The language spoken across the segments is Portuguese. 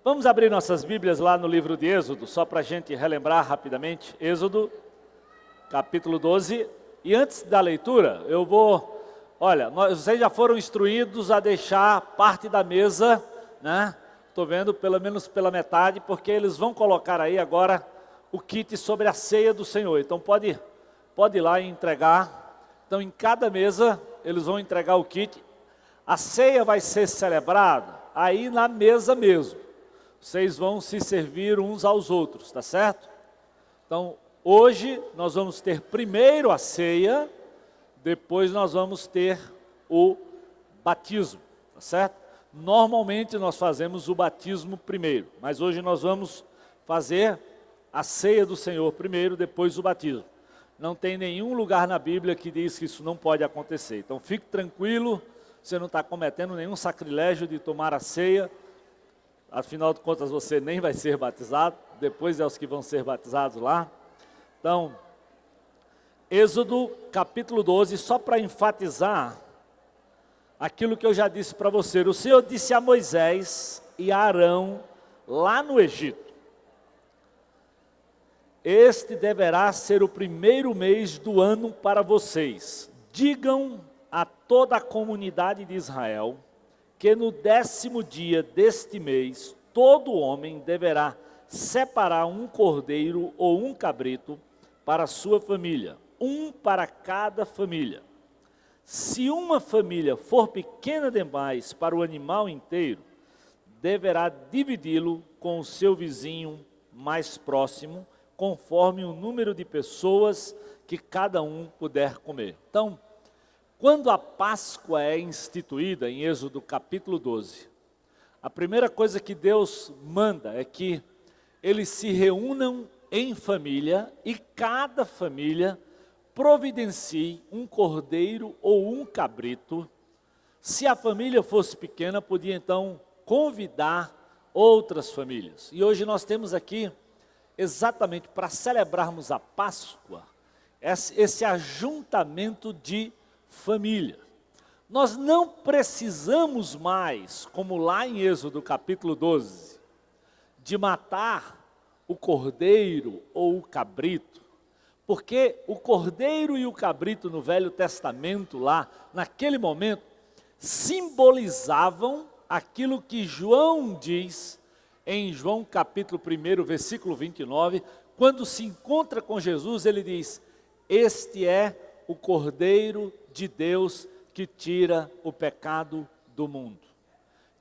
Vamos abrir nossas Bíblias lá no livro de Êxodo, só para a gente relembrar rapidamente. Êxodo, capítulo 12. E antes da leitura, eu vou... Olha, vocês já foram instruídos a deixar parte da mesa, né? Estou vendo pelo menos pela metade, porque eles vão colocar aí agora o kit sobre a ceia do Senhor. Então pode ir lá e entregar. Então em cada mesa eles vão entregar o kit. A ceia vai ser celebrada aí na mesa mesmo. Vocês vão se servir uns aos outros, tá certo? Então, hoje nós vamos ter primeiro a ceia, depois nós vamos ter o batismo, tá certo? Normalmente nós fazemos o batismo primeiro, mas hoje nós vamos fazer a ceia do Senhor primeiro, depois o batismo. Não tem nenhum lugar na Bíblia que diz que isso não pode acontecer. Então, fique tranquilo, você não está cometendo nenhum sacrilégio de tomar a ceia. Afinal de contas, você nem vai ser batizado, depois é os que vão ser batizados lá. Então, Êxodo capítulo 12, só para enfatizar aquilo que eu já disse para você. O Senhor disse a Moisés e a Arão, lá no Egito: este deverá ser o primeiro mês do ano para vocês. Digam a toda a comunidade de Israel que no 10º dia deste mês, todo homem deverá separar um cordeiro ou um cabrito para a sua família, um para cada família. Se uma família for pequena demais para o animal inteiro, deverá dividi-lo com o seu vizinho mais próximo, conforme o número de pessoas que cada um puder comer. Então, quando a Páscoa é instituída, em Êxodo capítulo 12, a primeira coisa que Deus manda é que eles se reúnam em família e cada família providencie um cordeiro ou um cabrito. Se a família fosse pequena, podia então convidar outras famílias. E hoje nós temos aqui, exatamente para celebrarmos a Páscoa, esse ajuntamento de família. Nós não precisamos mais, como lá em Êxodo capítulo 12, de matar o cordeiro ou o cabrito, porque o cordeiro e o cabrito no Velho Testamento lá, naquele momento, simbolizavam aquilo que João diz em João capítulo 1, versículo 29, quando se encontra com Jesus, ele diz: este é o Cordeiro de Deus que tira o pecado do mundo.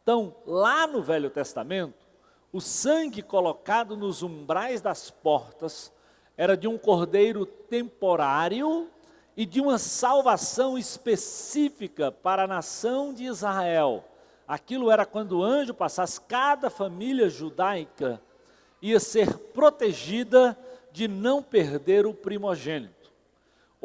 Então, lá no Velho Testamento, o sangue colocado nos umbrais das portas era de um cordeiro temporário e de uma salvação específica para a nação de Israel. Aquilo era quando o anjo passasse, cada família judaica ia ser protegida de não perder o primogênito.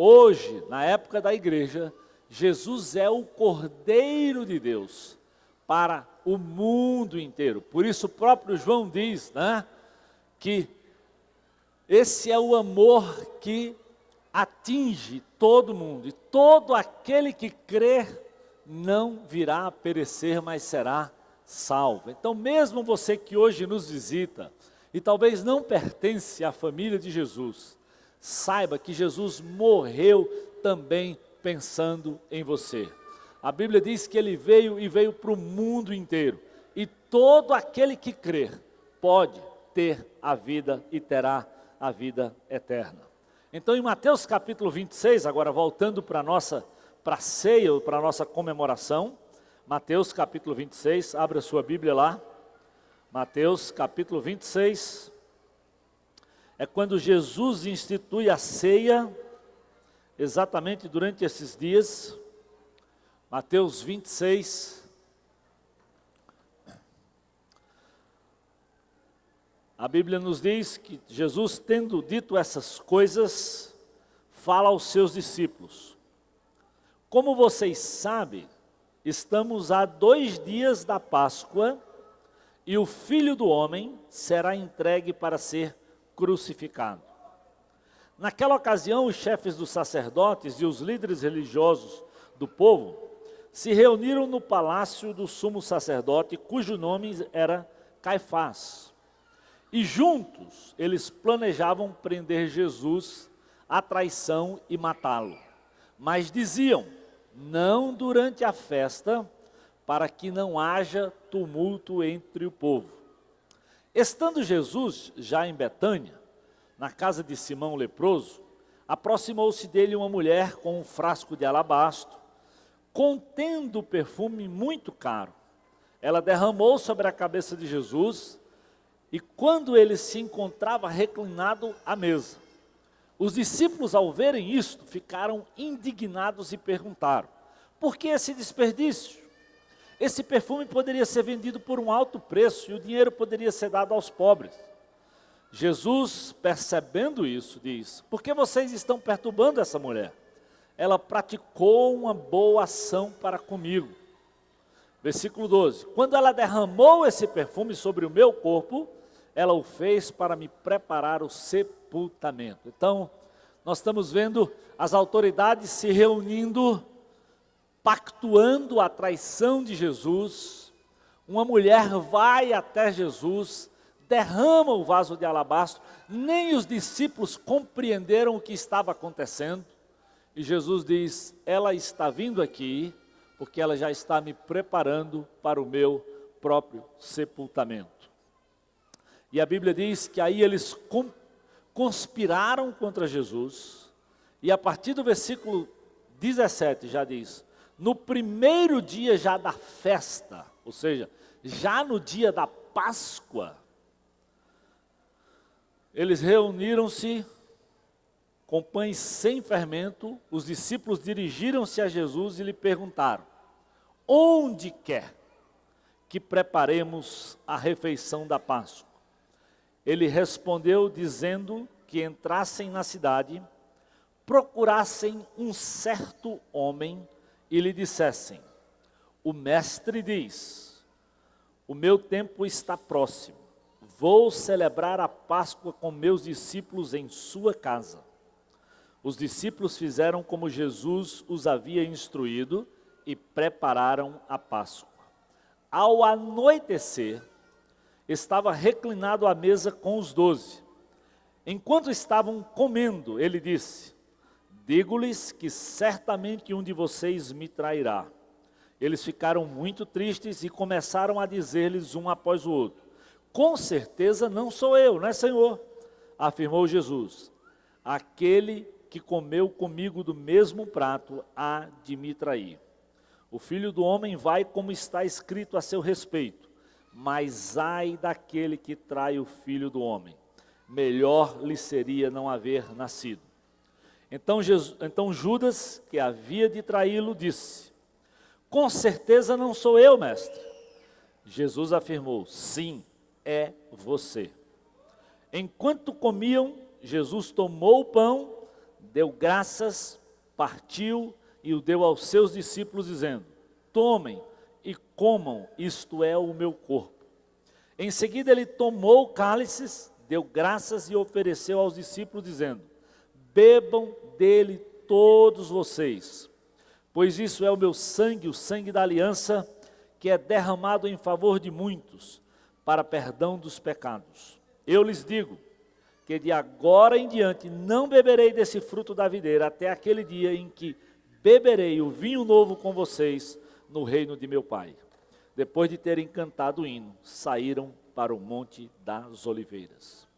Hoje, na época da igreja, Jesus é o Cordeiro de Deus para o mundo inteiro. Por isso o próprio João diz, né, que esse é o amor que atinge todo mundo. E todo aquele que crer não virá a perecer, mas será salvo. Então mesmo você que hoje nos visita e talvez não pertence à família de Jesus, saiba que Jesus morreu também pensando em você. A Bíblia diz que ele veio para o mundo inteiro. E todo aquele que crer pode ter a vida e terá a vida eterna. Então em Mateus capítulo 26, agora voltando para a ceia, para a nossa comemoração, Mateus capítulo 26, abra sua Bíblia lá. Mateus capítulo 26, é quando Jesus institui a ceia, exatamente durante esses dias. Mateus 26, a Bíblia nos diz que Jesus, tendo dito essas coisas, fala aos seus discípulos: como vocês sabem, estamos a 2 dias da Páscoa, e o Filho do Homem será entregue para ser crucificado. Naquela ocasião, os chefes dos sacerdotes e os líderes religiosos do povo se reuniram no palácio do sumo sacerdote, cujo nome era Caifás. E juntos eles planejavam prender Jesus à traição e matá-lo. Mas diziam, não durante a festa, para que não haja tumulto entre o povo. Estando Jesus já em Betânia, na casa de Simão o leproso, aproximou-se dele uma mulher com um frasco de alabastro, contendo perfume muito caro. Ela derramou sobre a cabeça de Jesus, e quando ele se encontrava reclinado à mesa, os discípulos, ao verem isto, ficaram indignados e perguntaram, por que esse desperdício? Esse perfume poderia ser vendido por um alto preço e o dinheiro poderia ser dado aos pobres. Jesus, percebendo isso, diz, por que vocês estão perturbando essa mulher? Ela praticou uma boa ação para comigo. Versículo 12, quando ela derramou esse perfume sobre o meu corpo, ela o fez para me preparar o sepultamento. Então, nós estamos vendo as autoridades se reunindo, pactuando a traição de Jesus. Uma mulher vai até Jesus, derrama o vaso de alabastro, nem os discípulos compreenderam o que estava acontecendo. E Jesus diz, ela está vindo aqui, porque ela já está me preparando para o meu próprio sepultamento. E a Bíblia diz que aí eles conspiraram contra Jesus, e a partir do versículo 17 já diz, no primeiro dia já da festa, ou seja, já no dia da Páscoa, eles reuniram-se com pães sem fermento, os discípulos dirigiram-se a Jesus e lhe perguntaram, onde quer que preparemos a refeição da Páscoa? Ele respondeu dizendo que entrassem na cidade, procurassem um certo homem e lhe dissessem, o mestre diz, o meu tempo está próximo, vou celebrar a Páscoa com meus discípulos em sua casa. Os discípulos fizeram como Jesus os havia instruído e prepararam a Páscoa. Ao anoitecer, estava reclinado à mesa com os 12. Enquanto estavam comendo, ele disse, digo-lhes que certamente um de vocês me trairá. Eles ficaram muito tristes e começaram a dizer-lhes um após o outro, com certeza não sou eu, não é Senhor? Afirmou Jesus, aquele que comeu comigo do mesmo prato há de me trair. O Filho do Homem vai como está escrito a seu respeito, mas ai daquele que trai o Filho do Homem, melhor lhe seria não haver nascido. Então Judas, que havia de traí-lo, disse, com certeza não sou eu, mestre. Jesus afirmou, sim, é você. Enquanto comiam, Jesus tomou o pão, deu graças, partiu e o deu aos seus discípulos, dizendo, tomem e comam, isto é o meu corpo. Em seguida ele tomou o cálice, deu graças e ofereceu aos discípulos, dizendo, bebam dele todos vocês, pois isso é o meu sangue, o sangue da aliança, que é derramado em favor de muitos, para perdão dos pecados. Eu lhes digo, que de agora em diante não beberei desse fruto da videira, até aquele dia em que beberei o vinho novo com vocês, no reino de meu Pai. Depois de terem cantado o hino, saíram para o Monte das Oliveiras.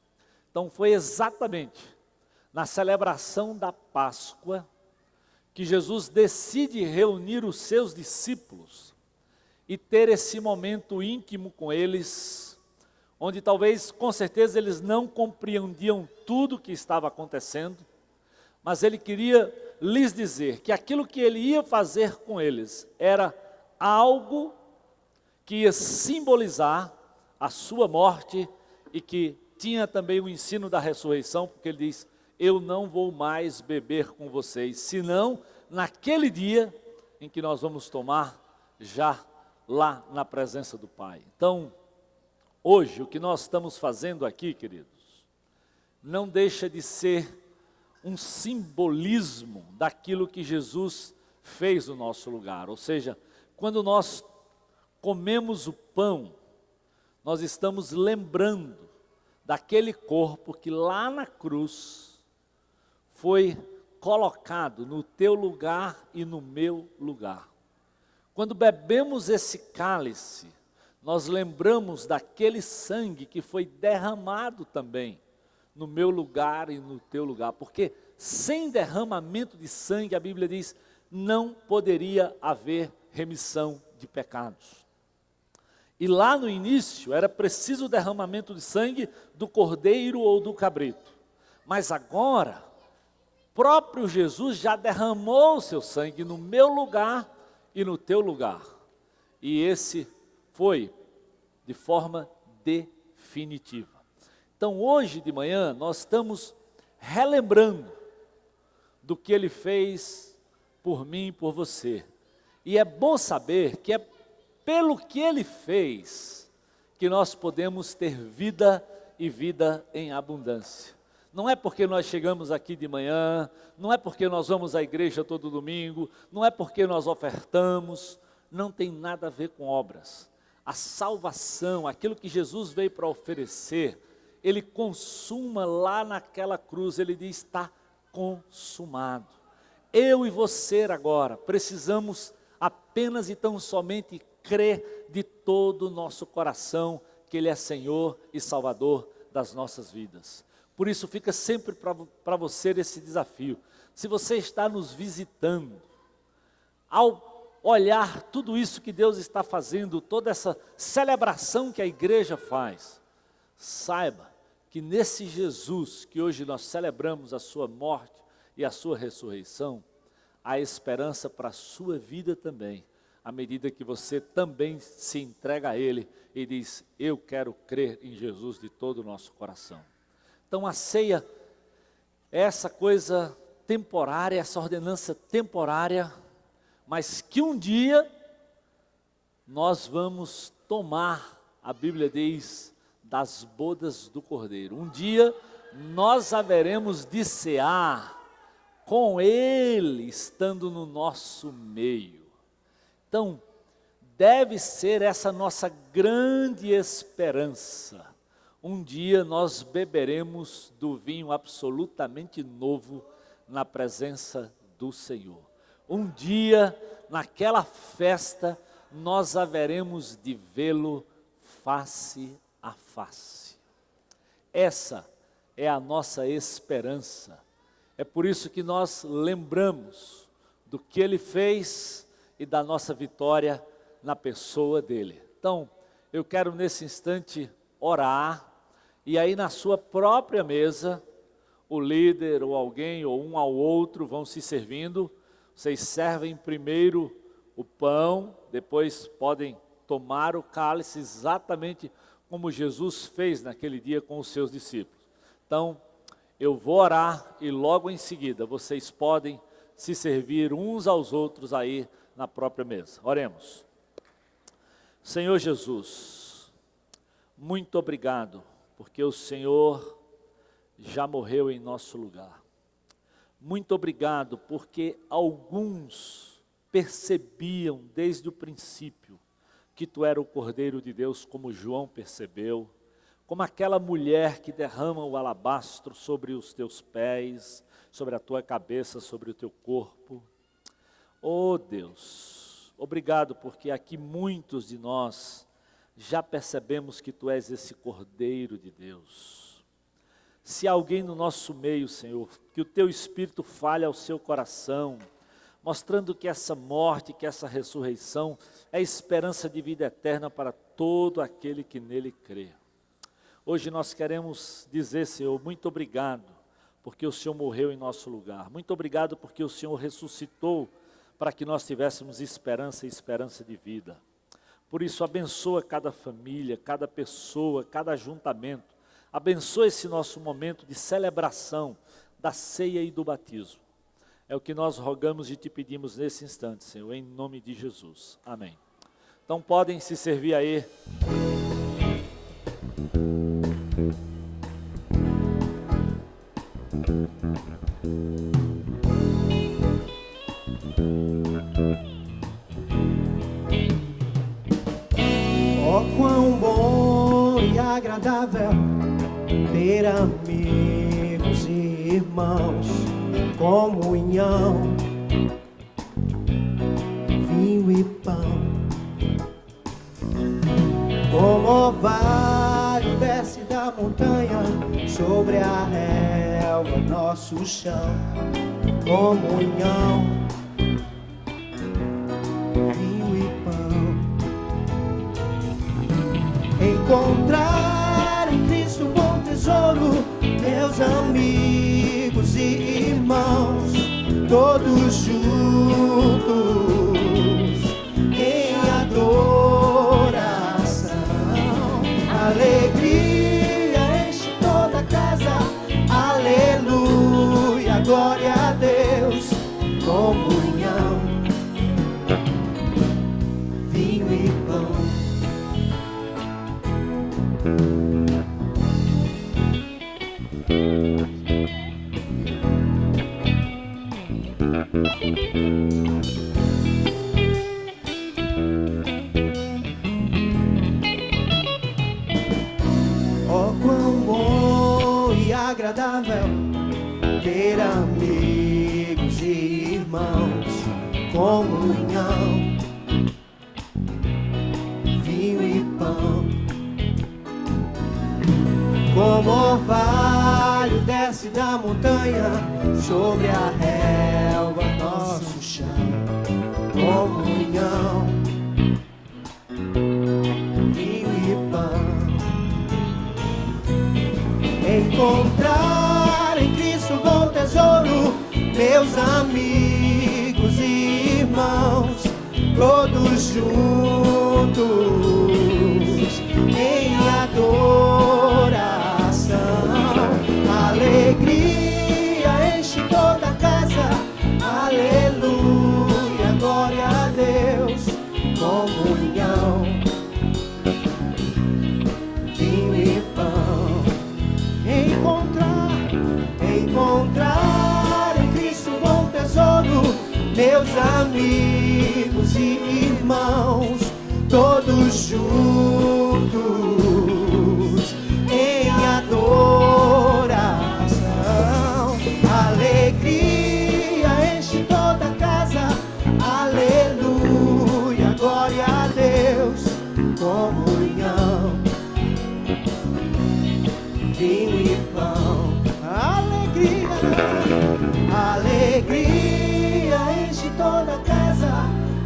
Então foi exatamente na celebração da Páscoa que Jesus decide reunir os seus discípulos e ter esse momento íntimo com eles, onde talvez, com certeza, eles não compreendiam tudo o que estava acontecendo, mas ele queria lhes dizer que aquilo que ele ia fazer com eles era algo que ia simbolizar a sua morte e que tinha também o ensino da ressurreição, porque ele diz, eu não vou mais beber com vocês, senão naquele dia em que nós vamos tomar já lá na presença do Pai. Então, hoje, o que nós estamos fazendo aqui, queridos, não deixa de ser um simbolismo daquilo que Jesus fez no nosso lugar. Ou seja, quando nós comemos o pão, nós estamos lembrando daquele corpo que lá na cruz foi colocado no teu lugar e no meu lugar. Quando bebemos esse cálice, nós lembramos daquele sangue que foi derramado também no meu lugar e no teu lugar, porque sem derramamento de sangue, a Bíblia diz, não poderia haver remissão de pecados. E lá no início era preciso o derramamento de sangue do cordeiro ou do cabrito. Mas agora, próprio Jesus já derramou o seu sangue no meu lugar e no teu lugar. E esse foi de forma definitiva. Então hoje de manhã nós estamos relembrando do que Ele fez por mim e por você. E é bom saber que é pelo que Ele fez que nós podemos ter vida e vida em abundância. Não é porque nós chegamos aqui de manhã, não é porque nós vamos à igreja todo domingo, não é porque nós ofertamos, não tem nada a ver com obras. A salvação, aquilo que Jesus veio para oferecer, Ele consuma lá naquela cruz, Ele diz, está consumado. Eu e você agora precisamos apenas e tão somente crer de todo o nosso coração que Ele é Senhor e Salvador das nossas vidas. Por isso fica sempre para você esse desafio. Se você está nos visitando, ao olhar tudo isso que Deus está fazendo, toda essa celebração que a igreja faz, saiba que nesse Jesus que hoje nós celebramos a sua morte e a sua ressurreição, há esperança para a sua vida também, à medida que você também se entrega a Ele e diz, eu quero crer em Jesus de todo o nosso coração. Então a ceia é essa coisa temporária, essa ordenança temporária, mas que um dia nós vamos tomar, a Bíblia diz, das bodas do Cordeiro. Um dia nós haveremos de cear com Ele estando no nosso meio. Então, deve ser essa nossa grande esperança. Um dia nós beberemos do vinho absolutamente novo na presença do Senhor. Um dia, naquela festa, nós haveremos de vê-lo face a face. Essa é a nossa esperança. É por isso que nós lembramos do que Ele fez e da nossa vitória na pessoa dEle. Então, eu quero nesse instante orar, e aí na sua própria mesa, o líder ou alguém, ou um ao outro, vão se servindo. Vocês servem primeiro o pão, depois podem tomar o cálice exatamente como Jesus fez naquele dia com os seus discípulos. Então, eu vou orar e logo em seguida vocês podem se servir uns aos outros aí na própria mesa. Oremos. Senhor Jesus, muito obrigado, porque o Senhor já morreu em nosso lugar. Muito obrigado, porque alguns percebiam desde o princípio que Tu era o Cordeiro de Deus, como João percebeu, como aquela mulher que derrama o alabastro sobre os Teus pés, sobre a Tua cabeça, sobre o Teu corpo. Oh Deus, obrigado, porque aqui muitos de nós já percebemos que Tu és esse Cordeiro de Deus. Se alguém no nosso meio, Senhor, que o Teu Espírito fale ao seu coração, mostrando que essa morte, que essa ressurreição é esperança de vida eterna para todo aquele que nele crê. Hoje nós queremos dizer, Senhor, muito obrigado, porque o Senhor morreu em nosso lugar. Muito obrigado porque o Senhor ressuscitou para que nós tivéssemos esperança e esperança de vida. Por isso, abençoa cada família, cada pessoa, cada ajuntamento. Abençoa esse nosso momento de celebração da ceia e do batismo. É o que nós rogamos e te pedimos nesse instante, Senhor, em nome de Jesus. Amém. Então podem se servir aí. Oh, quão bom agradável ter amigos e irmãos, comunhão, vinho e pão. Como orvalho desce da montanha sobre a relva, nosso chão, comunhão, vinho e pão. Encontrar em Cristo um bom tesouro, meus amigos e irmãos, todos juntos em adoração. Alegria enche toda a casa, aleluia, glória a Deus, comunhão, vinho e pão. Oh, quão bom e agradável ter amigos e irmãos, comunhão, vinho e pão. Como orvalho desce da montanha sobre a relva, nosso chão, comunhão, vinho e pão. Encontrar em Cristo um bom tesouro, meus amigos e irmãos, todos juntos em adoração. Alegria enche toda a casa, aleluia, glória a Deus, comunhão, vinho e pão. Encontrar em Cristo um bom tesouro, meus amigos e irmãos, todos juntos em adoração. Alegria enche toda a casa, aleluia, glória a Deus, comunhão, vinho e pão. Alegria enche toda a casa,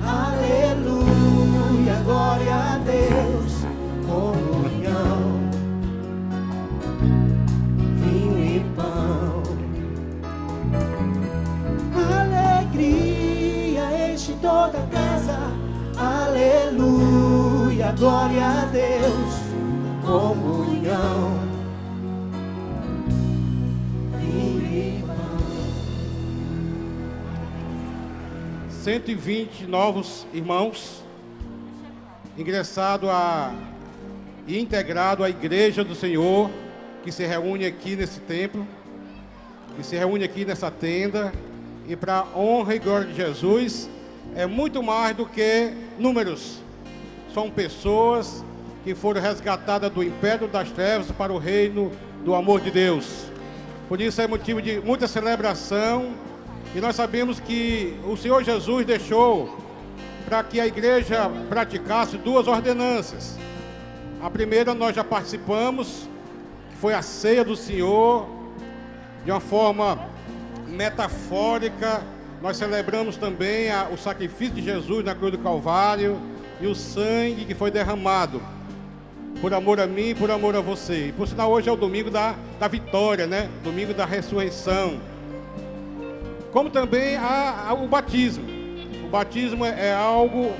aleluia, glória a Deus, comunhão, vinho e pão. Alegria enche toda a casa, aleluia, glória a Deus, comunhão, 120 novos irmãos ingressado e integrado à Igreja do Senhor, que se reúne aqui nesse templo, que se reúne aqui nessa tenda, e para a honra e glória de Jesus, é muito mais do que números. São pessoas que foram resgatadas do império das trevas para o reino do amor de Deus. Por isso é motivo de muita celebração. E nós sabemos que o Senhor Jesus deixou para que a igreja praticasse duas ordenanças. A primeira nós já participamos, que foi a ceia do Senhor, de uma forma metafórica. Nós celebramos também o sacrifício de Jesus na cruz do Calvário e o sangue que foi derramado por amor a mim e por amor a você. E por sinal, hoje é o domingo da vitória, né? Domingo da ressurreição. Como também há o batismo. O batismo é algo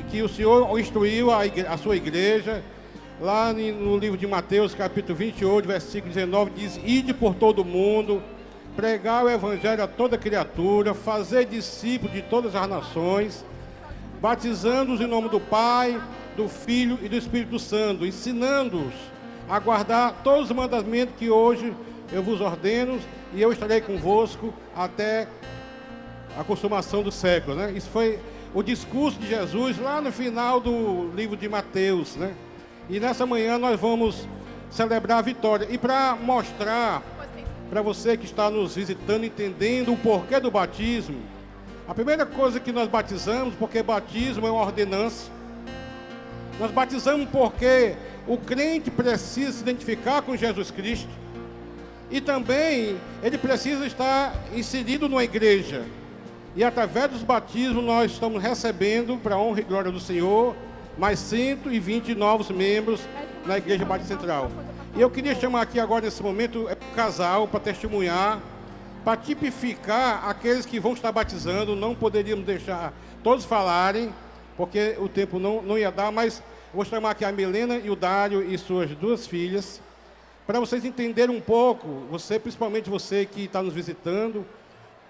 que o Senhor instruiu a sua igreja. Lá no livro de Mateus, capítulo 28, versículo 19, diz: Ide por todo o mundo, pregar o evangelho a toda criatura, fazer discípulos de todas as nações, batizando-os em nome do Pai, do Filho e do Espírito Santo, ensinando-os a guardar todos os mandamentos que hoje eu vos ordeno, e eu estarei convosco até a consumação do século, né? Isso foi o discurso de Jesus lá no final do livro de Mateus, né? E nessa manhã nós vamos celebrar a vitória. E para mostrar para você que está nos visitando, entendendo o porquê do batismo, a primeira coisa que nós batizamos, porque batismo é uma ordenança, nós batizamos porque o crente precisa se identificar com Jesus Cristo e também ele precisa estar inserido numa igreja. E através dos batismos nós estamos recebendo, para a honra e glória do Senhor, mais 120 novos membros na Igreja Batista Central. E eu queria chamar aqui agora, nesse momento, o casal para testemunhar, para tipificar aqueles que vão estar batizando. Não poderíamos deixar todos falarem, porque o tempo não ia dar, mas vou chamar aqui a Milena e o Dário e suas duas filhas, para vocês entenderem um pouco, principalmente você que está nos visitando,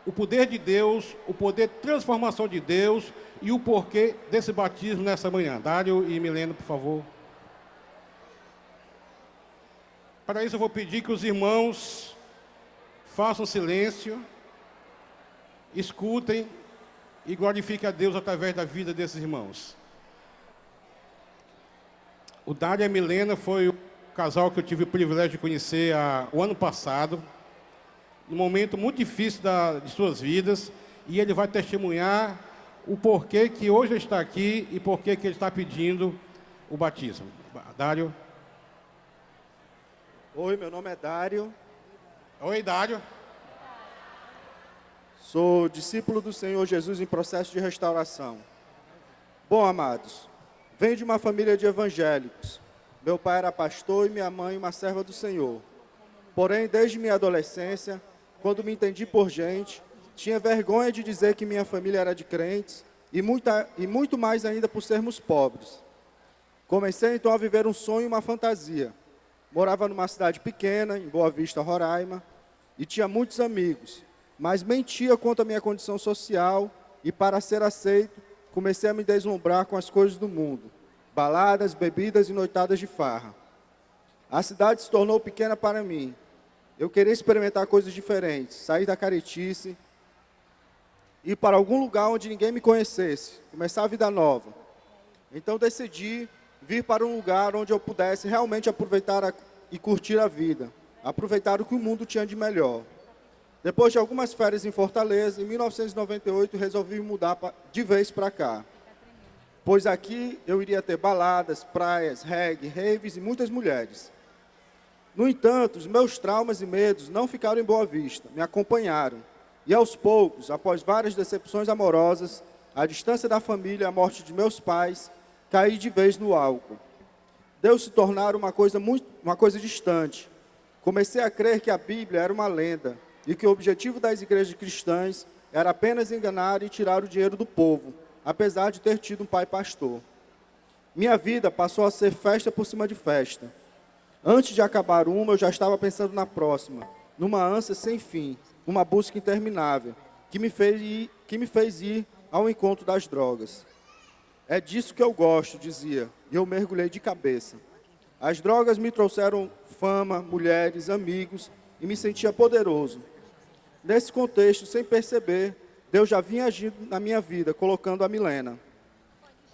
o poder de Deus, o poder de transformação de Deus e o porquê desse batismo nessa manhã. Dário e Milena, por favor. Para isso eu vou pedir que os irmãos façam silêncio, escutem e glorifiquem a Deus através da vida desses irmãos. O Dário e a Milena foi o casal que eu tive o privilégio de conhecer o ano passado, num momento muito difícil de suas vidas, e ele vai testemunhar o porquê que hoje está aqui e porquê que ele está pedindo o batismo. Dário. Oi, meu nome é Dário. Oi, Dário. Sou discípulo do Senhor Jesus em processo de restauração. Bom, amados, venho de uma família de evangélicos. Meu pai era pastor e minha mãe uma serva do Senhor. Porém, desde minha adolescência, quando me entendi por gente, tinha vergonha de dizer que minha família era de crentes e muito mais ainda por sermos pobres. Comecei então a viver um sonho e uma fantasia. Morava numa cidade pequena, em Boa Vista, Roraima, e tinha muitos amigos, mas mentia quanto à minha condição social e, para ser aceito, comecei a me deslumbrar com as coisas do mundo, baladas, bebidas e noitadas de farra. A cidade se tornou pequena para mim. Eu queria experimentar coisas diferentes, sair da caretice, ir para algum lugar onde ninguém me conhecesse, começar a vida nova. Então decidi vir para um lugar onde eu pudesse realmente aproveitar e curtir a vida, aproveitar o que o mundo tinha de melhor. Depois de algumas férias em Fortaleza, em 1998, resolvi mudar de vez para cá, pois aqui eu iria ter baladas, praias, reggae, raves e muitas mulheres. No entanto, os meus traumas e medos não ficaram em Boa Vista, me acompanharam. E aos poucos, após várias decepções amorosas, a distância da família, a morte de meus pais, caí de vez no álcool. Deu se tornar uma coisa distante. Comecei a crer que a Bíblia era uma lenda e que o objetivo das igrejas cristãs era apenas enganar e tirar o dinheiro do povo, apesar de ter tido um pai pastor. Minha vida passou a ser festa por cima de festa. Antes de acabar uma, eu já estava pensando na próxima, numa ânsia sem fim, uma busca interminável, que me fez ir ao encontro das drogas. É disso que eu gosto, dizia, e eu mergulhei de cabeça. As drogas me trouxeram fama, mulheres, amigos, e me sentia poderoso. Nesse contexto, sem perceber, Deus já vinha agindo na minha vida, colocando a Milena.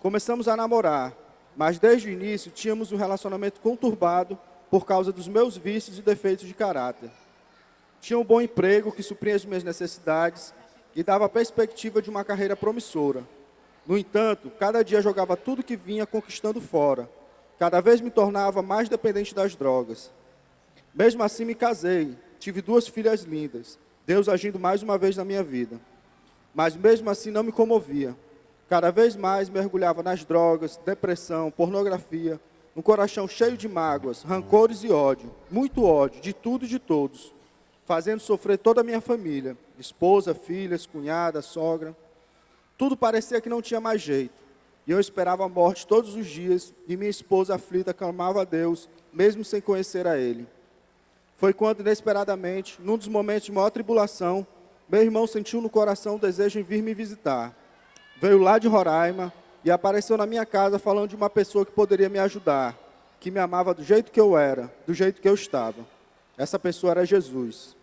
Começamos a namorar, mas desde o início tínhamos um relacionamento conturbado por causa dos meus vícios e defeitos de caráter. Tinha um bom emprego que supria as minhas necessidades e dava a perspectiva de uma carreira promissora. No entanto, cada dia jogava tudo que vinha conquistando fora. Cada vez me tornava mais dependente das drogas. Mesmo assim me casei, tive 2 filhas lindas, Deus agindo mais uma vez na minha vida. Mas mesmo assim não me comovia. Cada vez mais mergulhava nas drogas, depressão, pornografia, um coração cheio de mágoas, rancores e ódio, muito ódio, de tudo e de todos, fazendo sofrer toda a minha família, esposa, filhas, cunhada, sogra. Tudo parecia que não tinha mais jeito, e eu esperava a morte todos os dias, e minha esposa aflita clamava a Deus, mesmo sem conhecer a Ele. Foi quando, inesperadamente, num dos momentos de maior tribulação, meu irmão sentiu no coração o desejo em vir me visitar. Veio lá de Roraima e apareceu na minha casa falando de uma pessoa que poderia me ajudar, que me amava do jeito que eu era, do jeito que eu estava. Essa pessoa era Jesus.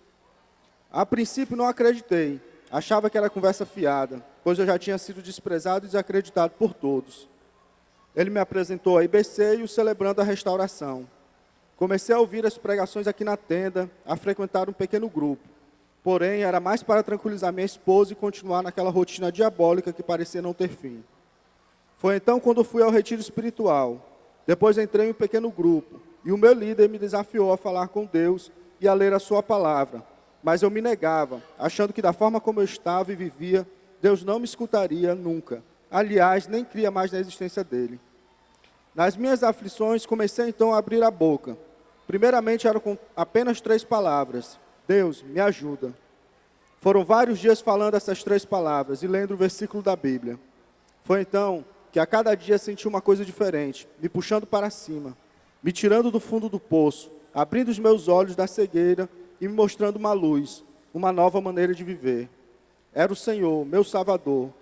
A princípio não acreditei, achava que era conversa fiada, pois eu já tinha sido desprezado e desacreditado por todos. Ele me apresentou a IBC e o Celebrando a Restauração. Comecei a ouvir as pregações aqui na tenda, a frequentar um pequeno grupo. Porém, era mais para tranquilizar minha esposa e continuar naquela rotina diabólica que parecia não ter fim. Foi então quando fui ao retiro espiritual. Depois entrei em um pequeno grupo, e o meu líder me desafiou a falar com Deus e a ler a sua palavra. Mas eu me negava, achando que da forma como eu estava e vivia, Deus não me escutaria nunca. Aliás, nem cria mais na existência dele. Nas minhas aflições, comecei então a abrir a boca. Primeiramente eram com apenas 3 palavras: Deus, me ajuda. Foram vários dias falando essas 3 palavras e lendo o versículo da Bíblia. Foi então que a cada dia senti uma coisa diferente, me puxando para cima, me tirando do fundo do poço, abrindo os meus olhos da cegueira e me mostrando uma luz, uma nova maneira de viver. Era o Senhor, meu Salvador,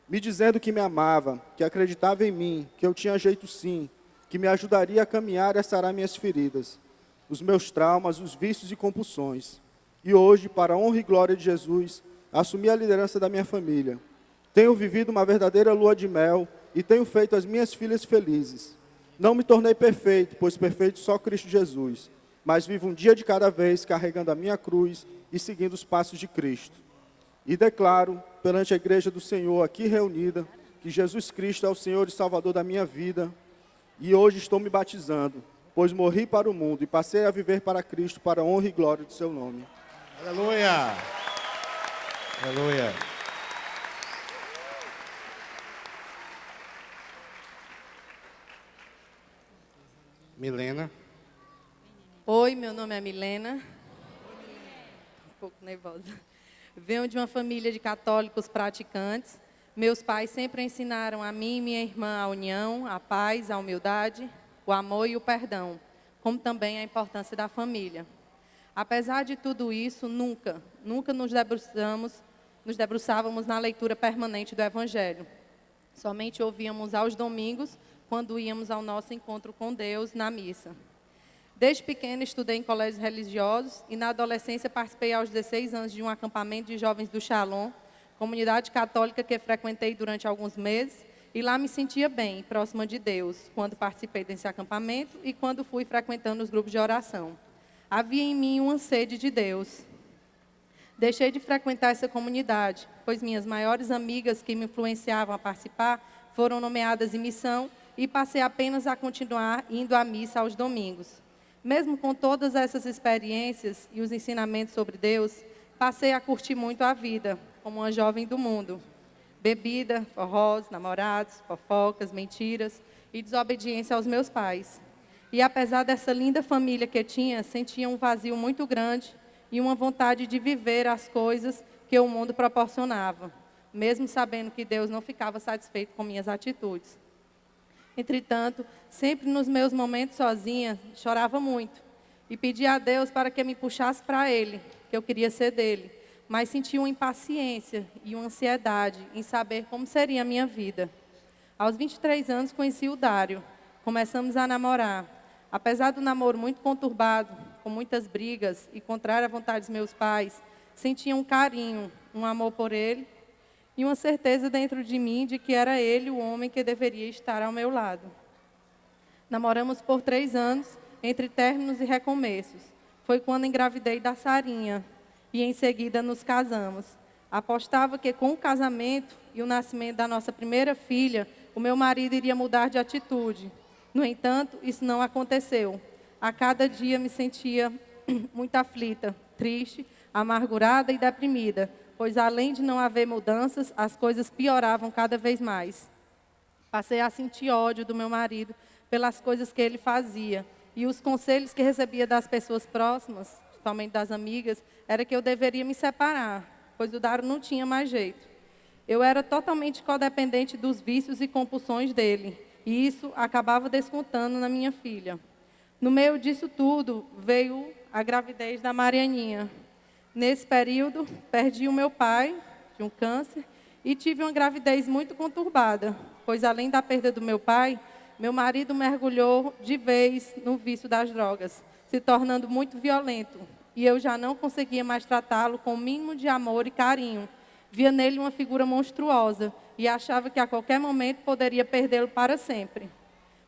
me dizendo que me amava, que acreditava em mim, que eu tinha jeito sim, que me ajudaria a caminhar e a sarar minhas feridas, os meus traumas, os vícios e compulsões. E hoje, para a honra e glória de Jesus, assumi a liderança da minha família. Tenho vivido uma verdadeira lua de mel e tenho feito as minhas filhas felizes. Não me tornei perfeito, pois perfeito só Cristo Jesus, mas vivo um dia de cada vez carregando a minha cruz e seguindo os passos de Cristo. E declaro perante a igreja do Senhor aqui reunida que Jesus Cristo é o Senhor e Salvador da minha vida. E hoje estou me batizando, pois morri para o mundo e passei a viver para Cristo, para a honra e glória do seu nome. Aleluia! Aleluia! Milena. Oi, meu nome é Milena. Um pouco nervosa. Venho de uma família de católicos praticantes. Meus pais sempre ensinaram a mim e minha irmã a união, a paz, a humildade, o amor e o perdão, como também a importância da família. Apesar de tudo isso, nunca nos debruçávamos na leitura permanente do Evangelho. Somente ouvíamos aos domingos, quando íamos ao nosso encontro com Deus na missa. Desde pequena estudei em colégios religiosos e na adolescência participei aos 16 anos de um acampamento de jovens do Shalom, comunidade católica que frequentei durante alguns meses, e lá me sentia bem, próxima de Deus, quando participei desse acampamento e quando fui frequentando os grupos de oração. Havia em mim uma sede de Deus. Deixei de frequentar essa comunidade, pois minhas maiores amigas que me influenciavam a participar foram nomeadas em missão e passei apenas a continuar indo à missa aos domingos. Mesmo com todas essas experiências e os ensinamentos sobre Deus, passei a curtir muito a vida, como uma jovem do mundo. Bebida, forrós, namorados, fofocas, mentiras e desobediência aos meus pais. E apesar dessa linda família que tinha, sentia um vazio muito grande e uma vontade de viver as coisas que o mundo proporcionava, mesmo sabendo que Deus não ficava satisfeito com minhas atitudes. Entretanto, sempre nos meus momentos sozinha, chorava muito e pedia a Deus para que me puxasse para Ele, que eu queria ser dele, mas sentia uma impaciência e uma ansiedade em saber como seria a minha vida. Aos 23 anos conheci o Dário, começamos a namorar. Apesar do namoro muito conturbado, com muitas brigas e contrário à vontade dos meus pais, sentia um carinho, um amor por ele, e uma certeza dentro de mim de que era ele o homem que deveria estar ao meu lado. Namoramos por 3 anos, entre términos e recomeços. Foi quando engravidei da Sarinha e em seguida nos casamos. Apostava que com o casamento e o nascimento da nossa primeira filha, o meu marido iria mudar de atitude. No entanto, isso não aconteceu. A cada dia me sentia muito aflita, triste, amargurada e deprimida, pois além de não haver mudanças, as coisas pioravam cada vez mais. Passei a sentir ódio do meu marido pelas coisas que ele fazia, e os conselhos que recebia das pessoas próximas, principalmente das amigas, era que eu deveria me separar, pois o Dário não tinha mais jeito. Eu era totalmente codependente dos vícios e compulsões dele, e isso acabava descontando na minha filha. No meio disso tudo, veio a gravidez da Marianinha. Nesse período, perdi o meu pai de um câncer e tive uma gravidez muito conturbada, pois além da perda do meu pai, meu marido mergulhou de vez no vício das drogas, se tornando muito violento, e eu já não conseguia mais tratá-lo com o mínimo de amor e carinho. Via nele uma figura monstruosa e achava que a qualquer momento poderia perdê-lo para sempre.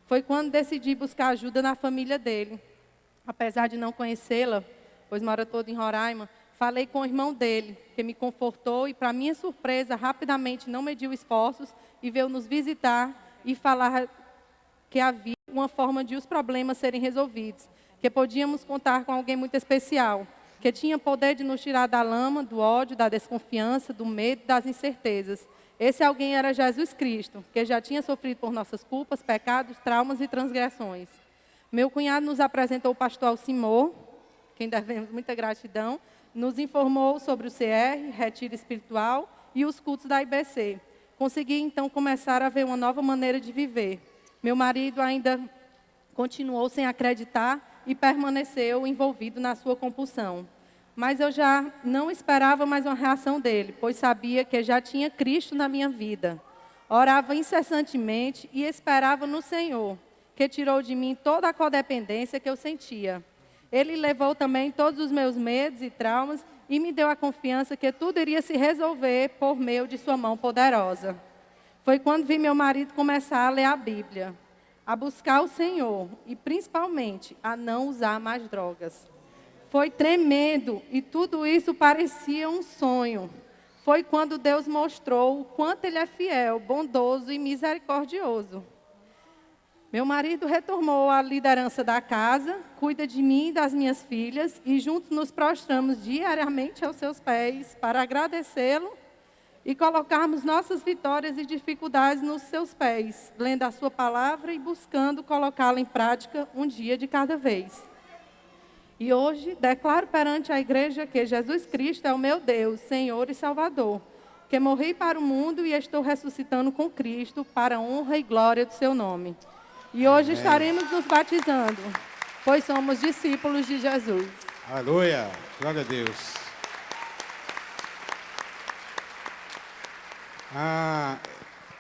Foi quando decidi buscar ajuda na família dele. Apesar de não conhecê-la, pois mora todo em Roraima, falei com o irmão dele, que me confortou e, para minha surpresa, rapidamente não mediu esforços e veio nos visitar e falar que havia uma forma de os problemas serem resolvidos, que podíamos contar com alguém muito especial, que tinha poder de nos tirar da lama, do ódio, da desconfiança, do medo, das incertezas. Esse alguém era Jesus Cristo, que já tinha sofrido por nossas culpas, pecados, traumas e transgressões. Meu cunhado nos apresentou o pastor Alcimor, quem devemos muita gratidão, nos informou sobre o CR, Retiro Espiritual e os cultos da IBC. Consegui, então, começar a ver uma nova maneira de viver. Meu marido ainda continuou sem acreditar e permaneceu envolvido na sua compulsão. Mas eu já não esperava mais uma reação dele, pois sabia que já tinha Cristo na minha vida. Orava incessantemente e esperava no Senhor, que tirou de mim toda a codependência que eu sentia. Ele levou também todos os meus medos e traumas e me deu a confiança que tudo iria se resolver por meio de sua mão poderosa. Foi quando vi meu marido começar a ler a Bíblia, a buscar o Senhor e, principalmente, a não usar mais drogas. Foi tremendo e tudo isso parecia um sonho. Foi quando Deus mostrou o quanto Ele é fiel, bondoso e misericordioso. Meu marido retomou a liderança da casa, cuida de mim e das minhas filhas e juntos nos prostramos diariamente aos seus pés para agradecê-lo e colocarmos nossas vitórias e dificuldades nos seus pés, lendo a sua palavra e buscando colocá-la em prática um dia de cada vez. E hoje declaro perante a igreja que Jesus Cristo é o meu Deus, Senhor e Salvador, que morri para o mundo e estou ressuscitando com Cristo para a honra e glória do seu nome. E hoje estaremos nos batizando, pois somos discípulos de Jesus. Aleluia, glória a Deus.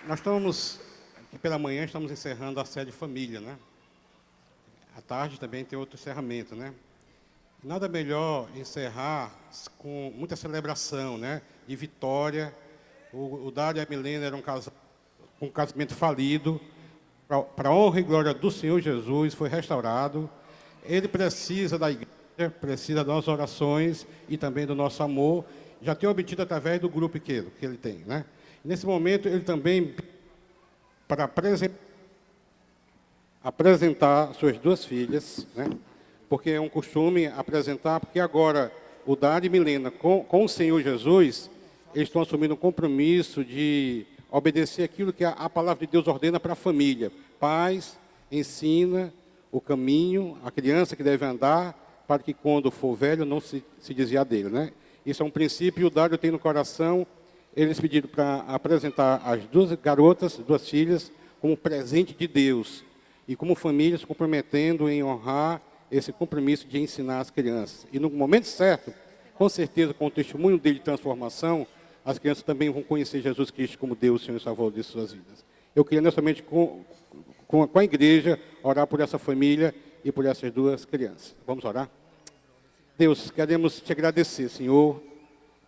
Nós estamos, aqui pela manhã, estamos encerrando a série Família, né? À tarde também tem outro encerramento, né? Nada melhor encerrar com muita celebração, né? De vitória. O Dário e a Milena eram um casamento falido. Para a honra e glória do Senhor Jesus, foi restaurado. Ele precisa da igreja, precisa das nossas orações e também do nosso amor. Já tem obtido através do grupo que ele tem, né? Nesse momento, ele também, para apresentar suas duas filhas, né? Porque é um costume apresentar, porque agora o Dário e Milena, com o Senhor Jesus, eles estão assumindo um compromisso de obedecer aquilo que a palavra de Deus ordena para a família. Pais, ensina o caminho, a criança que deve andar, para que quando for velho não se desviar dele, né? Isso é um princípio, o Dário tem no coração. Eles pediram para apresentar as duas garotas, duas filhas, como presente de Deus. E como família se comprometendo em honrar esse compromisso de ensinar as crianças. E no momento certo, com certeza, com o testemunho dele de transformação, as crianças também vão conhecer Jesus Cristo como Deus, Senhor e Salvador de suas vidas. Eu queria, honestamente, com a igreja, orar por essa família e por essas duas crianças. Vamos orar? Deus, queremos te agradecer, Senhor,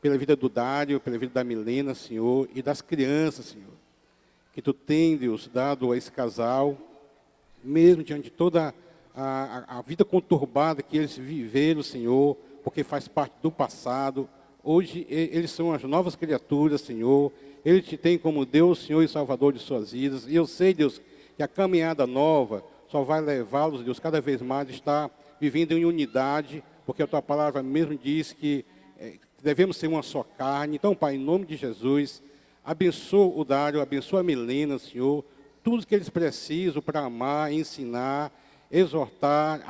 pela vida do Dário, pela vida da Milena, Senhor, e das crianças, Senhor, que tu tem, Deus, dado a esse casal, mesmo diante de toda a vida conturbada que eles viveram, Senhor, porque faz parte do passado. Hoje, eles são as novas criaturas, Senhor. Eles te têm como Deus, Senhor e Salvador de suas vidas. E eu sei, Deus, que a caminhada nova só vai levá-los, Deus, cada vez mais a estar vivendo em unidade, porque a tua palavra mesmo diz que devemos ser uma só carne. Então, Pai, em nome de Jesus, abençoa o Dário, abençoa a Milena, Senhor, tudo que eles precisam para amar, ensinar, exortar,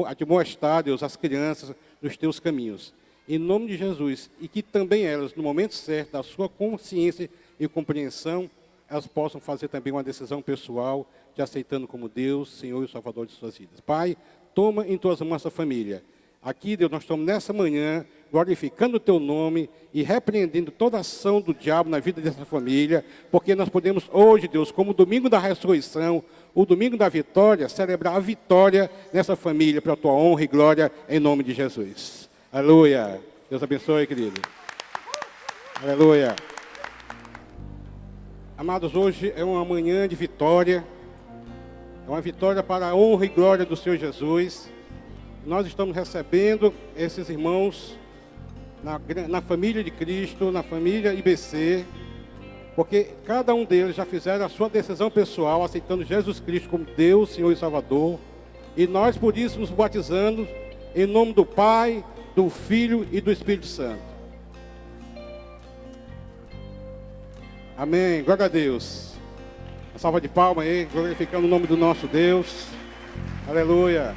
admoestar, Deus, as crianças nos teus caminhos. Em nome de Jesus, e que também elas, no momento certo, da sua consciência e compreensão, elas possam fazer também uma decisão pessoal, te aceitando como Deus, Senhor e Salvador de suas vidas. Pai, toma em tuas mãos essa família. Aqui, Deus, nós estamos nessa manhã glorificando o teu nome e repreendendo toda ação do diabo na vida dessa família, porque nós podemos hoje, Deus, como o domingo da ressurreição, o domingo da vitória, celebrar a vitória nessa família para a tua honra e glória, em nome de Jesus. Aleluia. Deus abençoe, querido. Aleluia. Amados, hoje é uma manhã de vitória. É uma vitória para a honra e glória do Senhor Jesus. nós estamos recebendo esses irmãos na família de Cristo, na família IBC, porque cada um deles já fizeram a sua decisão pessoal, aceitando Jesus Cristo como Deus, Senhor e Salvador, e nós por isso nos batizando em nome do Pai, do Filho e do Espírito Santo. Amém, glória a Deus. Uma salva de palmas aí, glorificando o nome do nosso Deus. Aleluia.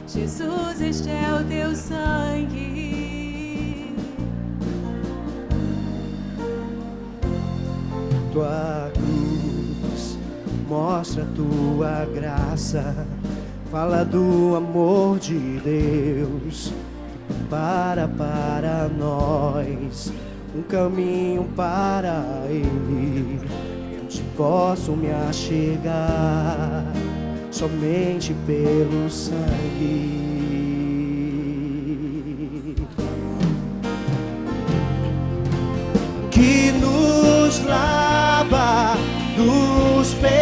Jesus, este é o teu sangue. Tua cruz mostra tua graça, fala do amor de Deus que prepara para nós um caminho para Ele, onde posso me achegar somente pelo sangue. Que nos lava dos pecados,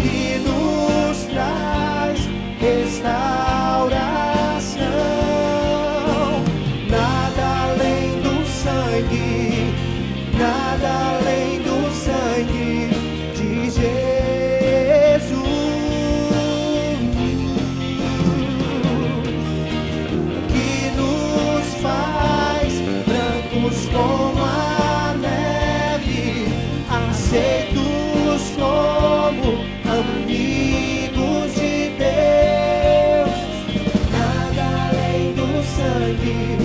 que nos traz restauração. Nada além do sangue, nada além do sangue de Jesus, que nos faz brancos como a neve, aceitos como amigos de Deus. Nada além do sangue,